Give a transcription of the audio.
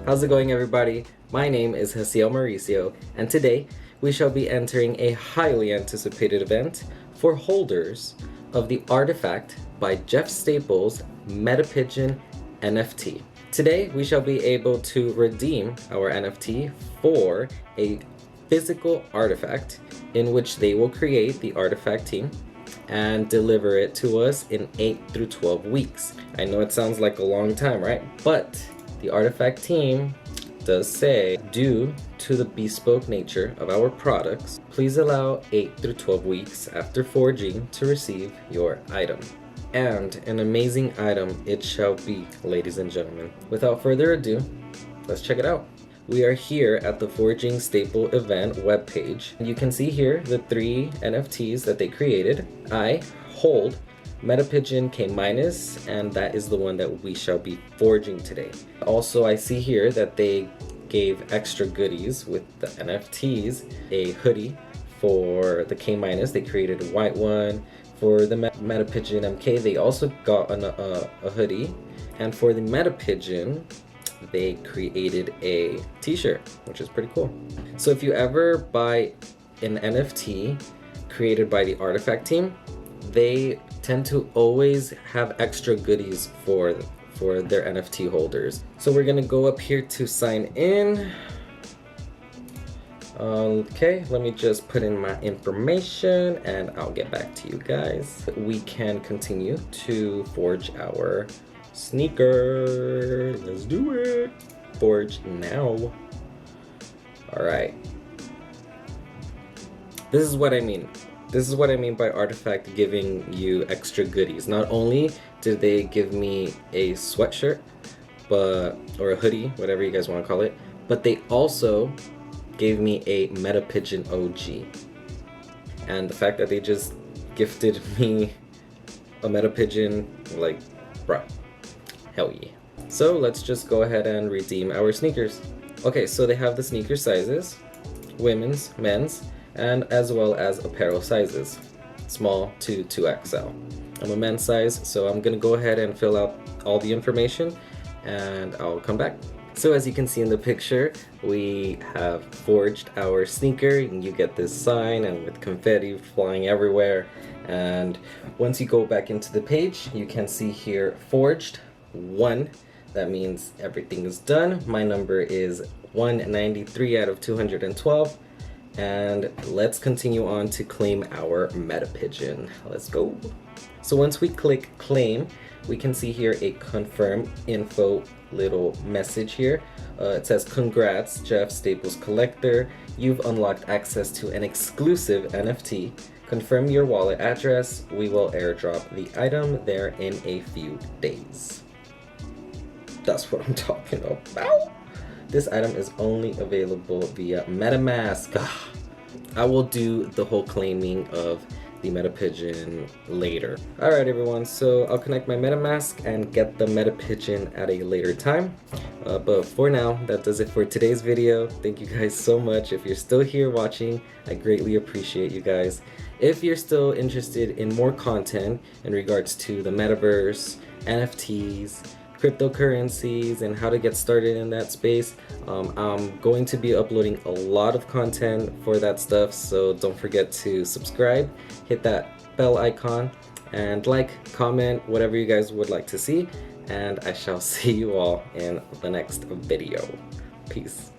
How's it going, everybody? My name is Hasiel Mauricio, and today we shall be entering a highly anticipated event for holders of the Artifact by Jeff Staples Meta-pigeon NFT. Today we shall be able to redeem our NFT for a physical artifact in which they will create the artifact team and deliver it to us in 8 through 12 weeks. I know it sounds like a long time, right? But the artifact team does say, due to the bespoke nature of our products, please allow 8 through 12 weeks after forging to receive your item. And an amazing item it shall be, ladies and gentlemen. Without further ado, let's check it out. We are here at the Forging Staple event webpage. You can see here the 3 NFTs that they created. I hold Meta-pigeon K-, and that is the one that we shall be forging today. Also, I see here that they gave extra goodies with the NFTs, a hoodie for the K-. They created a white one. For the Meta-pigeon MK, they also got a hoodie. And for the Meta-pigeon, they created a t-shirt, which is pretty cool. So if you ever buy an NFT created by the Artifact team, they tend to always have extra goodies for their NFT holders. So we're gonna go up here to sign in. Okay, let me just put in my information and I'll get back to you guys. We can continue to forge our sneaker. Let's do it. Forge now. All right. This is what I mean. This is what I mean by Artifact giving you extra goodies. Not only did they give me a sweatshirt, or a hoodie, whatever you guys want to call it, but they also gave me a Meta-pigeon OG. And the fact that they just gifted me a Meta-pigeon, like, bruh, hell yeah. So let's just go ahead and redeem our sneakers. Okay, so they have the sneaker sizes, women's, men's, and as well as apparel sizes, small to 2XL. I'm a men's size, so I'm gonna go ahead and fill out all the information and I'll come back. So as you can see in the picture, we have forged our sneaker, and you get this sign and with confetti flying everywhere. And once you go back into the page, you can see here forged 1. That means everything is done. My number is 193 out of 212. And let's continue on to claim our Meta-pigeon. Let's go. So once we click claim, we can see here a confirm info little message here. It says, congrats, Jeff Staples Collector. You've unlocked access to an exclusive NFT. Confirm your wallet address. We will airdrop the item there in a few days. That's what I'm talking about. This item is only available via MetaMask. I will do the whole claiming of the Meta-pigeon later. Alright everyone, so I'll connect my MetaMask and get the Meta-pigeon at a later time. But for now, that does it for today's video. Thank you guys so much. If you're still here watching, I greatly appreciate you guys. If you're still interested in more content in regards to the metaverse, NFTs, cryptocurrencies, and how to get started in that space, I'm going to be uploading a lot of content for that stuff, so don't forget to subscribe, hit that bell icon, and like, comment, whatever you guys would like to see, and I shall see you all in the next video. Peace.